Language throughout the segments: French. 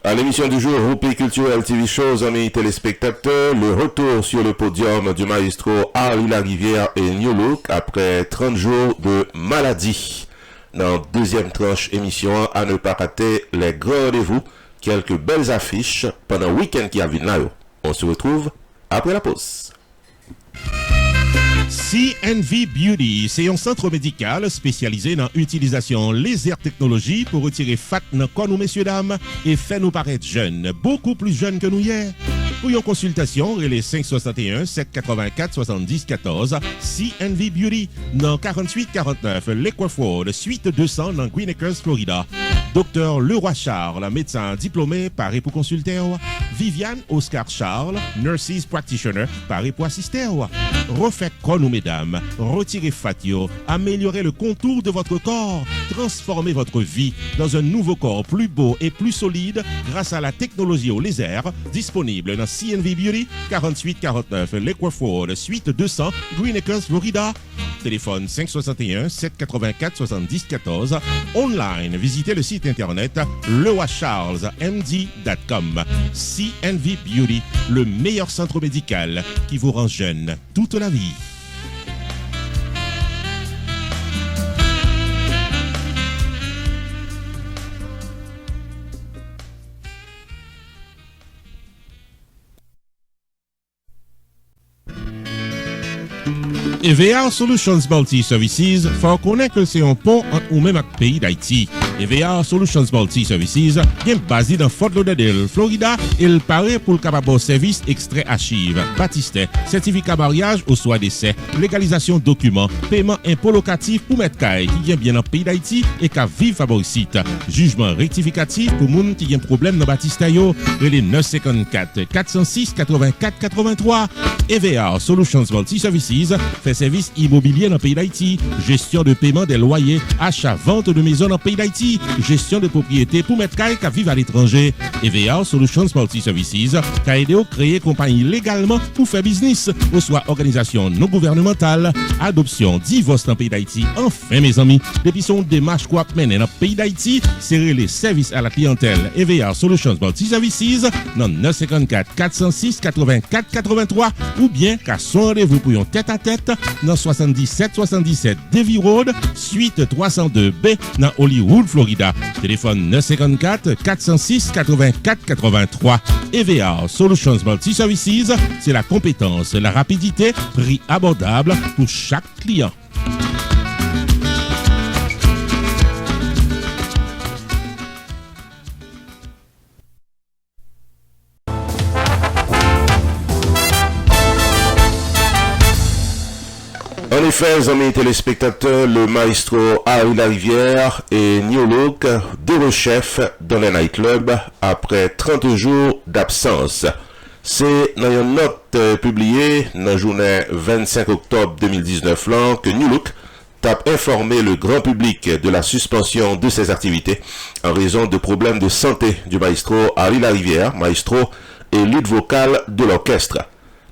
À l'émission du jour, Roupi Culturel TV Shows, amis téléspectateurs, le retour sur le podium du maestro Ali Larivière et New Look après 30 jours de maladie. Dans deuxième tranche émission, à ne pas rater les grands rendez-vous, quelques belles affiches pendant le week-end qui a vu là. On se retrouve après la pause. CNV Beauty, c'est un centre médical spécialisé dans l'utilisation laser technologie pour retirer fat dans corps nous messieurs dames et faire nous paraître jeunes, beaucoup plus jeunes que nous hier. Pour une consultation, relais 561 784 70 14 CNV Beauty dans 4849 Lakewood, suite 200 dans Green Acres, Florida. Docteur Leroy Charles, médecin diplômé, paré pour consulter. Viviane Oscar Charles, nurses practitioner, paré pour assister. Refait corps nous mesdames, retirez fatio, améliorez le contour de votre corps, transformez votre vie dans un nouveau corps plus beau et plus solide grâce à la technologie au laser disponible dans CNV Beauty 4849 Lakewood, suite 200 Green Acres, Florida. Téléphone 561 784 70 14. Online, visitez le site internet leroycharlesmd.com. CNV Beauty, le meilleur centre médical qui vous rend jeune toute la vie. EVA Solutions Multi Services faut connaître que c'est un pont entre ou même avec le pays d'Haïti. EVA Solutions Multi Services est basé dans Fort Lauderdale, Florida, et il paraît pour le capable service extrait archive, baptistère, certificat mariage ou soit décès, légalisation documents, paiement impôt locatif pour mettre caille qui vient bien dans le pays d'Haïti et qui vive favoricite. Jugement rectificatif pour moun qui a un problème dans baptistère yo, les 954 406 84 83. EVA Solutions Multi Services fait service immobilier dans le pays d'Haïti, gestion de paiement des loyers, achat, vente de maisons dans le pays d'Haïti, gestion de propriété pour mettre caille qui vivent à l'étranger. EVA Solutions Multi Services qui a aidé à créer compagnie légalement pour faire business, ou soit organisation non gouvernementale, adoption, divorce dans le pays d'Haïti. Enfin mes amis, depuis son démarche quoi mener dans le pays d'Haïti, c'est les services à la clientèle. EVA Solutions Multi Services dans 954 406 84 83 ou bien qu'à son rendez-vous pour un tête-à-tête dans 77 Davie Road, suite 302B dans Hollywood, Florida. Téléphone 954 406 84 83. EVA Solutions Multi Services, c'est la compétence, la rapidité, prix abordable pour chaque client. En effet, amis téléspectateurs, le maestro Ali Larivière et New Look, deux chefs dans le nightclub après 30 jours d'absence. C'est dans une note publiée dans la journée 25 octobre 2019 là, que New Look a informé le grand public de la suspension de ses activités en raison de problèmes de santé du maestro Ali Larivière, maestro et lutte vocale de l'orchestre.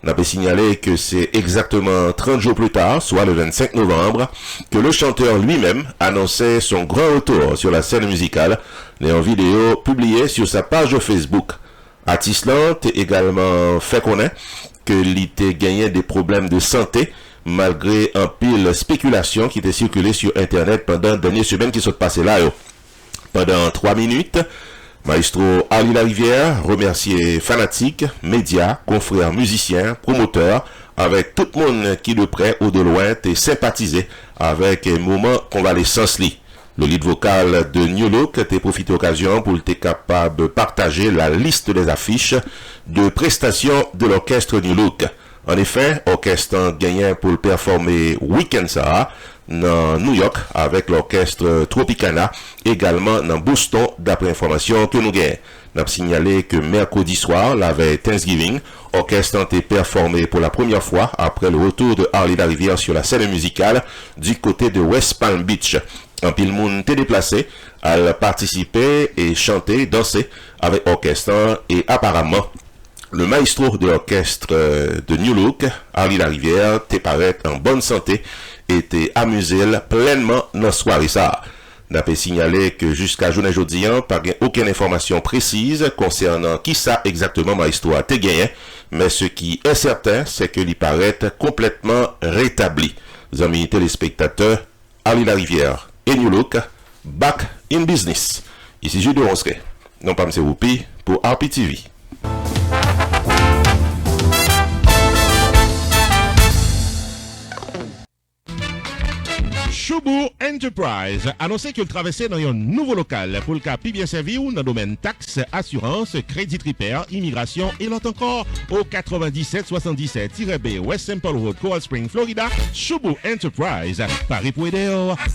On a signalé que c'est exactement 30 jours plus tard, soit le 25 novembre, que le chanteur lui-même annonçait son grand retour sur la scène musicale et en vidéo publiée sur sa page Facebook. Artislan a également fait connaître qu'il était gagné des problèmes de santé malgré un pile spéculation qui était circulé sur Internet pendant les dernières semaines qui sont passées là. Pendant 3 minutes, Maestro Ali Larivière remercier fanatiques, médias, confrères musiciens, promoteurs, avec tout le monde qui de près ou de loin est sympathisé avec un moment convalescence li. Le lead vocal de New Look a profité d'occasion pour être capable de partager la liste des affiches de prestations de l'orchestre New Look. En effet, orchestre gagnant pour le performer Weekend ça dans New York avec l'orchestre Tropicana, également dans Boston d'après information que nous gagnons. Nous avons signalé que mercredi soir, la veille Thanksgiving, orchestre a été performé pour la première fois après le retour de Ali Larivière sur la scène musicale du côté de West Palm Beach. Un pile monde était déplacé à participer et chanter, danser avec orchestre et apparemment le maestro de l'orchestre de New Look, Ali Larivière, te paraît en bonne santé et te amusé pleinement dans la soirée ça. N'a pas signalé que jusqu'à journée jeudi, pas aucune information précise concernant qui ça exactement Maestro a gagné, mais ce qui est certain, c'est que l'y paraît complètement rétabli. Amis téléspectateurs, Ali la Rivière et New Look, back in business. Ici Jules de Rosquet, non pas M. Whoopi, pour RPTV. Choubou Enterprise annoncé qu'il traversait dans un nouveau local pour le cas plus bien servi ou dans le domaine taxes, assurance, crédit repair, immigration et l'autre encore au 9777-B West Simple Road, Coral Spring, Florida. Choubou Enterprise, Paris pour aider,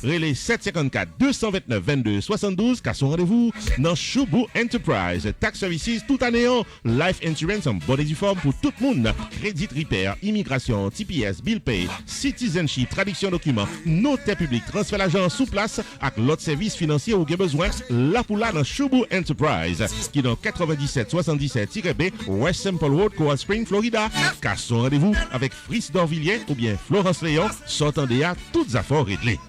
relais 754-229-22-72 car son rendez-vous dans Choubou Enterprise. Tax services tout année, life insurance en bonne et due forme pour tout le monde, crédit repair, immigration, TPS, bill pay, citizenship, traduction documents, notaire public, transfert l'argent sous place avec l'autre service financier ou bien besoin, là pour là dans Choubou Enterprise, qui est dans 9777-B West Simple Road, Coral Spring, Florida. Car son rendez-vous avec Fritz Dorvilliers ou bien Florence Léon, s'entendez à toutes affaires réglées.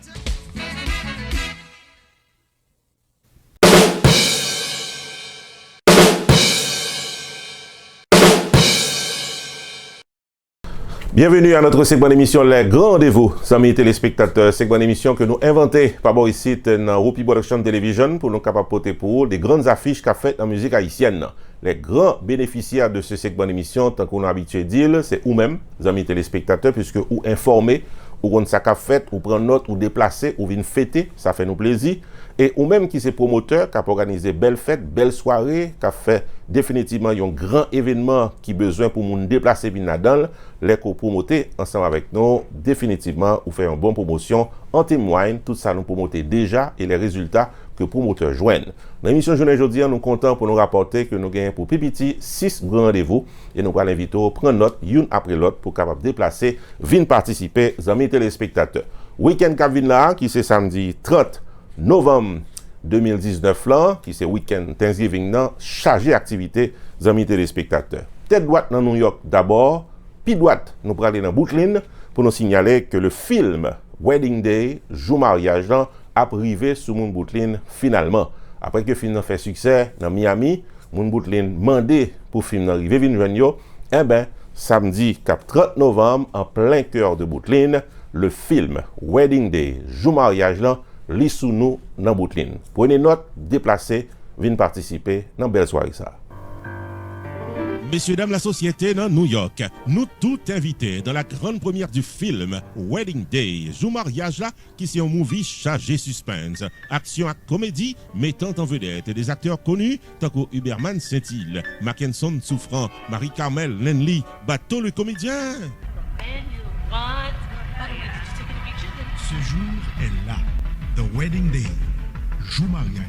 Bienvenue à notre segment d'émission Les Grands Rendez-vous, amis téléspectateurs. Segment d'émission que nous inventons par ici dans Whoopi Production Television pour nous capables porter pour des grandes affiches qu'a faites en musique haïtienne. Les grands bénéficiaires de ce segment d'émission, tant qu'on a habitué de dire, c'est vous-même, amis téléspectateurs, puisque vous informez, ou on ça qu'a fait, ou prendre note, ou déplacer, ou venir fêter, ça fait nous plaisir. Et ou même qui c'est promoteur, qui a organisé belle fête, belle soirée, qui a fait définitivement un grand événement qui besoin pour nous déplacer vin là-dedans, les co-promoter ensemble avec nous, définitivement, ou faire une bonne promotion, en témoigne, tout ça nous promoter déjà et les résultats que promoteurs joignent. Dans l'émission Journée aujourd'hui, nous sommes contents pour nous rapporter que nous gagnons pour PPT 6 grands rendez-vous et nous allons l'inviter à prendre note, une après l'autre, pour capable déplacer, venir participer, amis téléspectateurs. Week-end qui vient là, qui c'est samedi 30 novembre 2019 là, qui c'est week-end Thanksgiving là, chargé activité, amis téléspectateurs. Tête droite dans New York d'abord, puis droite, nous allons aller dans Brooklyn pour nous signaler que le film Wedding Day, jour mariage là, a privé sous Moun Brooklyn finalement. Après que le film a fait succès dans Miami, Moun Brooklyn demandé pour le film arriver vin joindre, eh ben samedi 30 novembre en plein cœur de Brooklyn, le film Wedding Day, jour mariage là, li sous nous dans Brooklyn. Prenez note, déplacez, venez participer dans belle soirée ça. Messieurs, dames, la société dans New York, nous tous invités dans la grande première du film Wedding Day, jour mariage là, qui c'est un movie chargé suspense, action à comédie, mettant en vedette des acteurs connus, tant que Huberman Saint-Hilaire, Mackenson Souffrant, Marie-Carmel Lenly, Bateau le comédien. Ce jour est là, The Wedding Day, jour mariage là.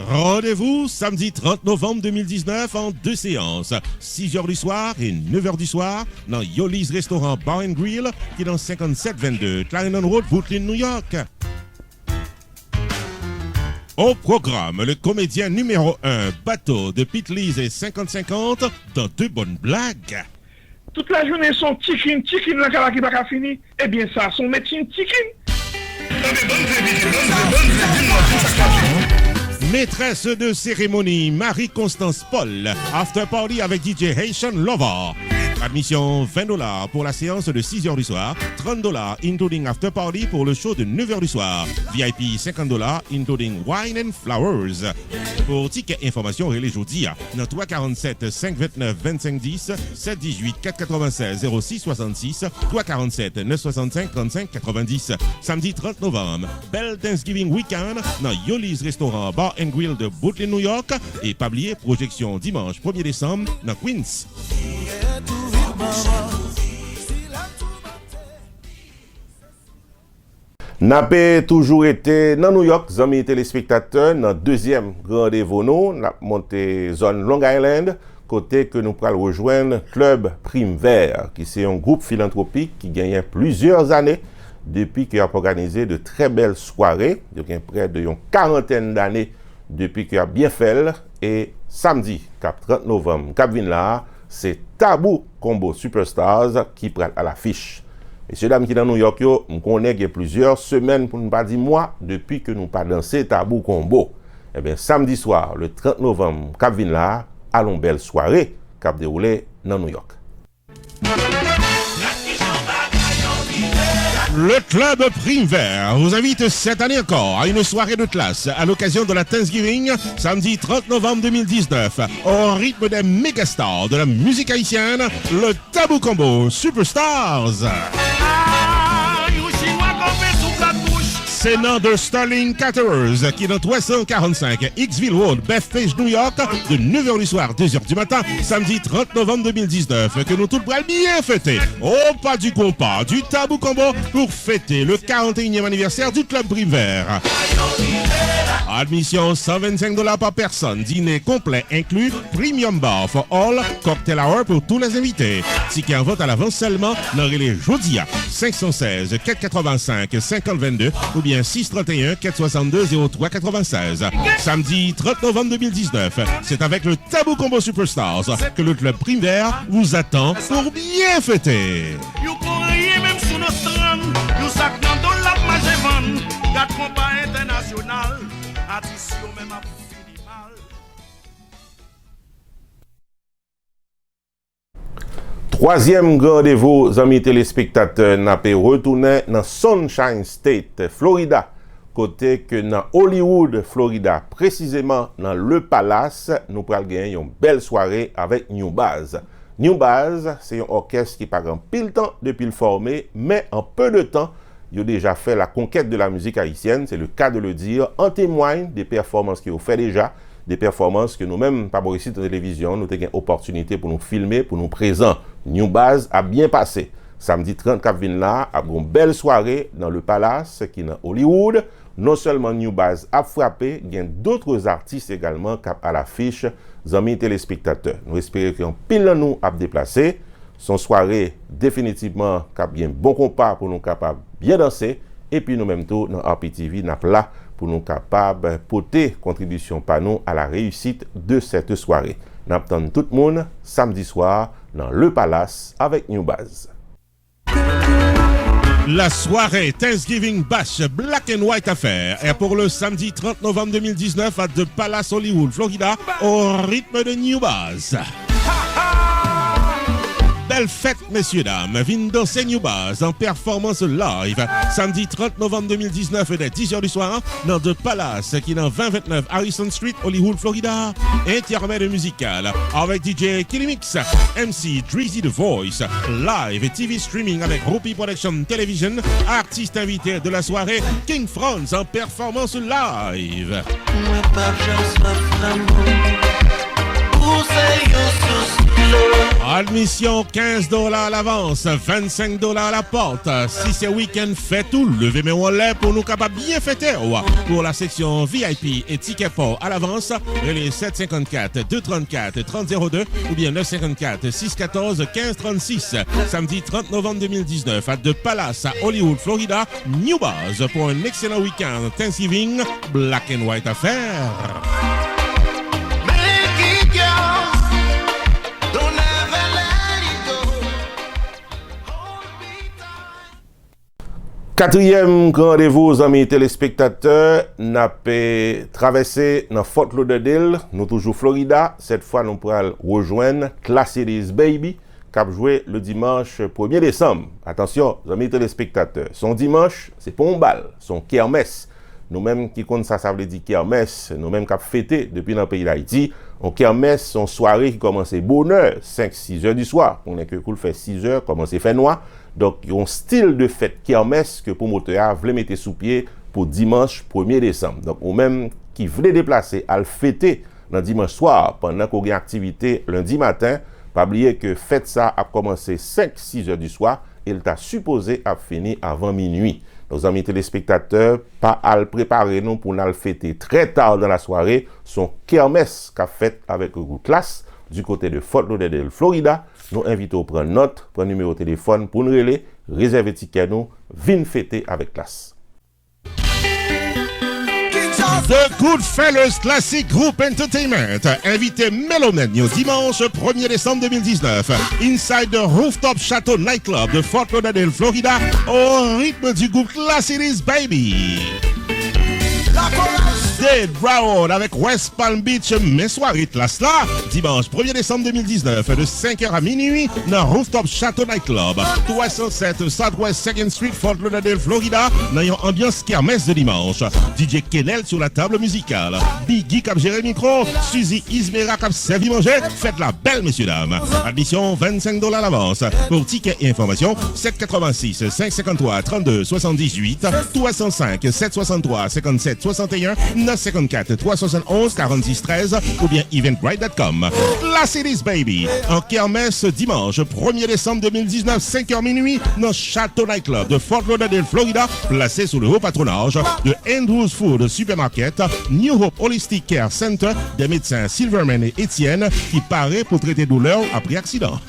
Rendez-vous samedi 30 novembre 2019 en deux séances, 6h du soir et 9h du soir, dans Yoli's Restaurant Bar and Grill, qui est dans 5722 Clarendon Road, Brooklyn, New York. Au programme, le comédien numéro 1, Bateau de Pete Lees et 50-50, dans deux bonnes blagues. Toute la journée, son chicken, la cara qui va finir, eh bien ça, son médecine chicken. Maîtresse de cérémonie, Marie-Constance Paul, after party avec DJ Haitian Lover. Admission $20 pour la séance de 6h du soir, $30 including after party pour le show de 9h du soir, VIP $50 including wine and flowers. Pour ticket information, relais jeudi dans 347 529 2510 718 496 06 66 347 965 35 90. Samedi 30 novembre, belle Thanksgiving weekend dans Yoli's Restaurant Bar and Grill de Brooklyn, New York et pas oublier projection dimanche 1er décembre dans Queens. N'a pas toujours été dans New York, amis téléspectateurs, dans deuxième rendez-vous nous, n'a monté zone Long Island, côté que nous pourrons rejoindre Club Prime Vert, qui c'est un groupe philanthropique qui gagne plusieurs années depuis qu'il a organisé de très belles soirées, il y a près de une quarantaine d'années depuis qu'il a bien fait, et samedi 30 novembre, Cap Vin là, c'est Tabou Combo Superstars qui prend à l'affiche. Messieurs, dames qui dans New York, yo, on connaît qu'il y a plusieurs semaines, pour ne pas dire mois, depuis que nous pas dansé Tabou Combo. Eh bien, samedi soir, le 30 novembre, cap vin là, allons belle soirée, cap déroulé dans New York. Le club Prime Vert vous invite cette année encore à une soirée de classe à l'occasion de la Thanksgiving, samedi 30 novembre 2019, au rythme des mégastars de la musique haïtienne, le Tabou Combo Superstars. C'est nom de Sterling Caterers qui est dans 345 Hicksville Road, Bethpage, New York, de 9h du soir, 2h du matin, samedi 30 novembre 2019, que nous tous pourrons bien fêter. Au pas du compas, du Tabou Combo pour fêter le 41e anniversaire du Club Prime Vert. Admission $125 par personne, dîner complet inclus, premium bar for all, cocktail hour pour tous les invités. Ticket en vente à l'avance seulement dans les Jodia 516 485 5022 ou bien 631 462 0396. Samedi 30 novembre 2019, c'est avec le Tabou Combo Superstars que le Club Prime Vert vous attend pour bien fêter. Troisième rendez-vous, amis téléspectateurs, n'a pas retourné dans Sunshine State, Florida, côté que dans Hollywood, Florida, précisément dans le Palace, nous pourrons gagner une belle soirée avec New Baz. New Baz, c'est un orchestre qui prend pile temps depuis le formé, mais en peu de temps, il a déjà fait la conquête de la musique haïtienne, c'est le cas de le dire, en témoigne des performances qu'il a fait déjà, des performances que nous-mêmes, par ici de télévision, nous avons une opportunité pour nous filmer, pour nous présenter. New Baz a bien passé. Samedi 30 cap vin là, a une belle soirée dans le Palace qui est dans Hollywood. Non seulement New Baz a frappé, il y a d'autres artistes également qui à l'affiche, amis téléspectateurs. Nous espérons qu'un pile de nous a déplacé. Son soirée définitivement cap bien bon compas pour nous capables bien danser. Et puis nous même tout dans RPTV n'a là pour nous capables porter contribution par nous à la réussite de cette soirée. Nous attendons tout le monde samedi soir dans le Palace avec New Baz. La soirée Thanksgiving Bash Black and White Affair est pour le samedi 30 novembre 2019 à The Palace Hollywood, Florida, au rythme de New Baz. Belle fête, messieurs, dames. Vin danser New Baz en performance live. Samedi 30 novembre 2019 dès 10h du soir dans The Palace qui est dans 2029 Harrison Street, Hollywood, Florida. Intermède musical avec DJ Killimix, MC Drizzy The Voice, live et TV streaming avec Rupi Production Television. Artiste invité de la soirée King Franz en performance live. Admission $15 à l'avance, $25 à la porte. Si c'est week-end, faites tout, levez mes wallets pour nous capables bien fêter. Pour la section VIP et ticket pour à l'avance, les 754-234-3002 ou bien 954-614-1536. Samedi 30 novembre 2019 à The Palace à Hollywood, Florida, New Baz pour un excellent week-end Thanksgiving Black and White Affair. Quatrième rendez-vous, amis téléspectateurs, n'a pas traversé dans Fort Lauderdale, nous toujours Florida. Cette fois, nous pourrons rejoindre Class Cities Baby, qui a joué le dimanche 1er décembre. Attention, amis téléspectateurs, son dimanche, c'est pas un bal, son kermesse. Nous-mêmes qui compte ça veut dire kermesse. Nous-mêmes qui avons fêté depuis dans le pays d'Haïti, on kermesse son soirée qui commence bonne heure, 5-6 heures du soir. On est que cool fait 6 heures, commence fait noir. Donc, il y a un style de fête kermesse que pour moteur voulait mettre sous pied pour dimanche 1er décembre. Donc, ou même qui voulait déplacer à le fêter dans dimanche soir pendant qu'on a une activité lundi matin, pas oublier que fête ça a commencé 5-6 heures du soir et il t'a supposé à finir avant minuit. Nos amis téléspectateurs, pas à le préparer nous pour nous le fêter très tard dans la soirée, son kermesse qu'a fait avec le groupe Classe du côté de Fort Lauderdale, Florida. Nous invitons à prendre note, prendre numéro de téléphone pour nous relayer, réserver ticket nous, venir fêter avec Classe. The Goodfellas Classic Group Entertainment invité Melomène dimanche 1er décembre 2019 inside the Rooftop Chateau Nightclub de Fort Lauderdale, Florida au rythme du groupe Classic Baby. Dead Brown avec West Palm Beach, mes soirées classe là, dimanche 1er décembre 2019 de 5h à minuit dans Rooftop Chateau Nightclub, 307 Southwest 2nd Street, Fort Lauderdale, Florida, dans une ambiance kermesse de dimanche. DJ Kennel sur la table musicale, Biggie cap gérer micro, Suzy Ismera cap servi manger, faites la belle messieurs dames. Admission $25 l'avance. Pour tickets et informations, 786 553 32 78, 305 763 57 61, 954 371 46 13 ou bien eventbrite.com. La Cities Baby en kermesse dimanche 1er décembre 2019 5h minuit dans Chateau Nightclub de Fort Lauderdale, Florida, placé sous le haut patronage de Andrews Food Supermarket, New Hope Holistic Care Center, des médecins Silverman et Etienne qui paraît pour traiter douleur après accident.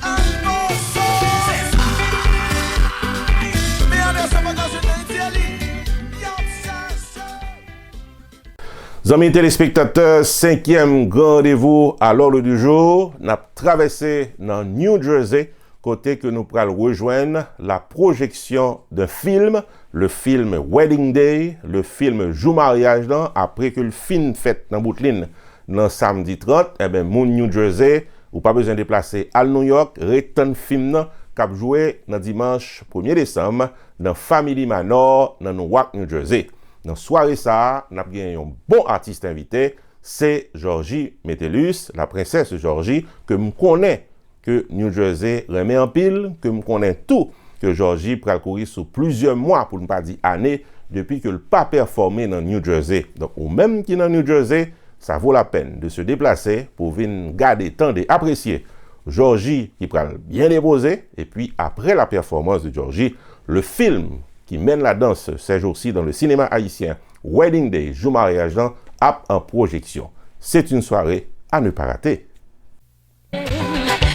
Amis téléspectateurs, 5e grand rendez-vous à l'ordre du jour. Nous avons traversé dans New Jersey, côté que nous pourrons rejoindre la projection d'un film, le film Wedding Day, le film Jou mariage là, après que le film fait dans Brooklyn, dans samedi 30, eh bien, mon New Jersey, ou pas besoin de déplacer à New York, return film là, cap joué dans dimanche 1er décembre, dans Family Manor, dans Newark, New Jersey. Dans soirée ça, nous avons un bon artiste invité, c'est Georgie Metellus, la princesse Georgie, que je connais, que New Jersey remet en pile, que je connais tout, que Georgie pourra courir sur plusieurs mois, pour ne pas dire années, depuis que le pas performé dans New Jersey. Donc, ou même qui est dans New Jersey, ça vaut la peine de se déplacer pour venir garder, tendre, apprécier Georgie qui pourra bien déposer, et puis après la performance de Georgie, le film qui mène la danse ces jours-ci dans le cinéma haïtien, Wedding Day, Jou mariage là, en projection. C'est une soirée à ne pas rater.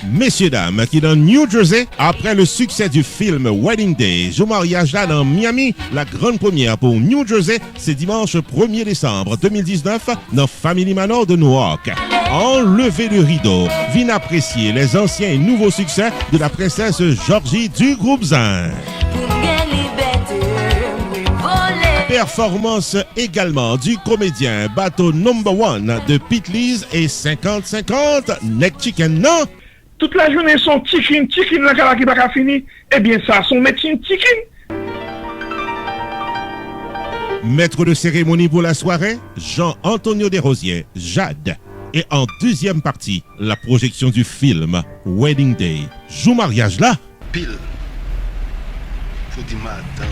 Messieurs, dames, qui dans New Jersey, après le succès du film Wedding Day, Jou mariage là dans Miami, la grande première pour New Jersey, c'est dimanche 1er décembre 2019 dans Family Manor de Newark. Enlevez le rideau, viens apprécier les anciens et nouveaux succès de la princesse Georgie du groupe Zin. Performance également du comédien Bateau Number One de Pete Lees et 50-50 Neck Chicken, non? Toute la journée, son chicken la kala qui pas fini. Eh bien, ça, son médecin chicken. Maître de cérémonie pour la soirée, Jean-Antonio Desrosiers, Jade. Et en deuxième partie, la projection du film Wedding Day. Jou mariage là? Pile. Faut dire madame.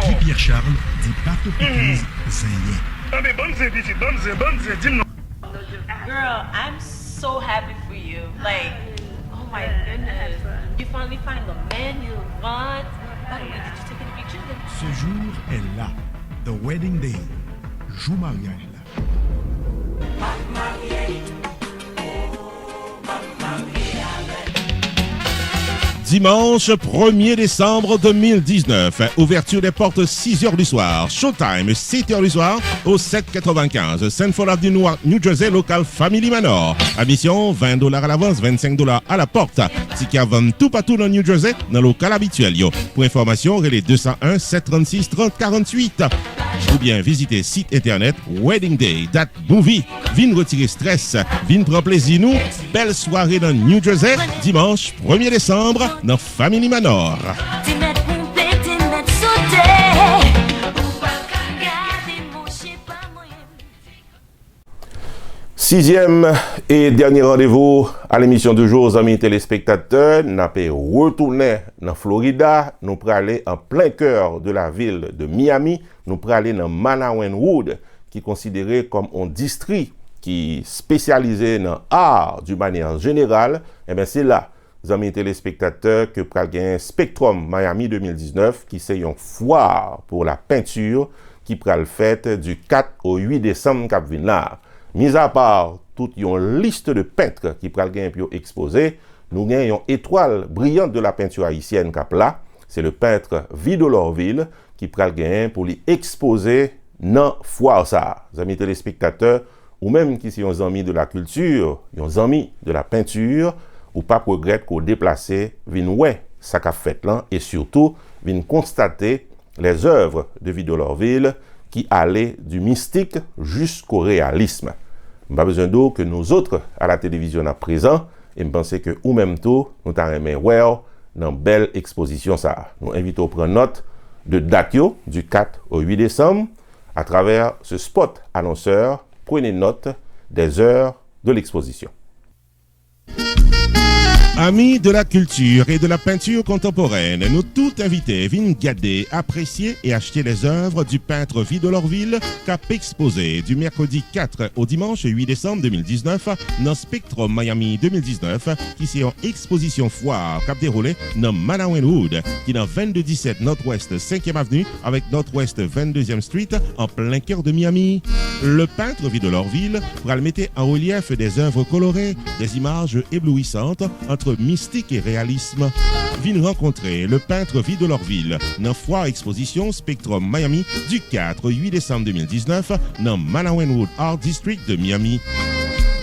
Guy Pierre Charles dit Bateau Pécuse Zénien. Ah, mais bonne zé, dis-moi. Girl, I'm so happy for you. Like, oh my goodness. You finally find the man you want. By the way, did you take any pictures? Ce jour est là. The Wedding Day. Jou mariage là. Dimanche 1er décembre 2019, ouverture des portes 6h du soir, showtime 7h du soir au 795 Sanford Avenue, New Jersey, local Family Manor. Admission $20 à l'avance, $25 à la porte. Ticket à vendre tout partout dans New Jersey, dans le local habituel. Pour information, relais 201 736 30 48. Ou bien visitez site internet Wedding Day, date movie. Vin retirer stress, vin prendre plaisir nous. Belle soirée dans New Jersey, dimanche 1er décembre dans Family Manor. 6e et dernier rendez-vous à l'émission du jour, amis téléspectateurs. Nous allons retourner dans Florida. Nous allons aller en plein cœur de la ville de Miami. Nous allons aller dans Manawanwood, qui est considéré comme un district qui est spécialisé dans l'art d'une manière générale. Et bien c'est là, amis téléspectateurs, que nous allons gagner Spectrum Miami 2019, qui c'est une foire pour la peinture qui sera le fait du 4 au 8 décembre cap vinn là. Mis à part toute une liste de peintres qui pral gen pour exposer, nous avons une étoile brillante de la peinture haïtienne cap là, c'est le peintre Vidolorville qui pral gen pour lui exposer nan foire ça. Amis téléspectateurs, ou même qui sont amis de la culture, des amis de la peinture, ou pas regrette qu'on déplace, vin ouais ça qu'a fait là, et surtout vin constater les œuvres de Vidal Orville qui allaient du mystique jusqu'au réalisme. Pas besoin d'eau que nous autres à la télévision à présent, et me penser que ou même tout, nous t'arrêtons well dans belle exposition ça. Nous invitons à prendre note de Dakio du 4 au 8 décembre à travers ce spot annonceur. Prenez note des heures de l'exposition. Amis de la culture et de la peinture contemporaine, nous tous invités viennent garder, apprécier et acheter les œuvres du peintre Vidal Orville cap exposé du mercredi 4 au dimanche 8 décembre 2019 dans Spectrum Miami 2019 qui c'est en exposition foire cap déroulé dans Manawanwood qui dans 2217 Nord-Ouest 5e Avenue avec Nord-Ouest 22e Street en plein cœur de Miami. Le peintre Vidal Orville va le mettre en relief des œuvres colorées, des images éblouissantes entre mystique et réalisme. Viens rencontrer le peintre Vidal Orville dans foire exposition Spectrum Miami du 4 au 8 décembre 2019 dans Manawanwood Art District de Miami.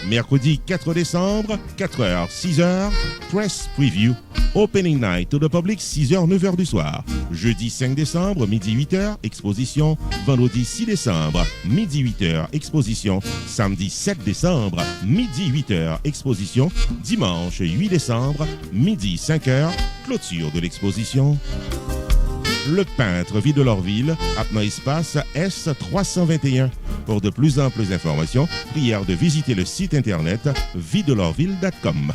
Mercredi 4 décembre, 4h, 6h, Press Preview. Opening Night to the Public, 6h, 9h du soir. Jeudi 5 décembre, midi 8h, exposition. Vendredi 6 décembre, midi 8h, exposition. Samedi 7 décembre, midi 8h, exposition. Dimanche 8 décembre, midi 5h, clôture de l'exposition. Le peintre Vidal Orville a un espace S321. Pour de plus amples informations, prière de visiter le site internet vidalorville.com.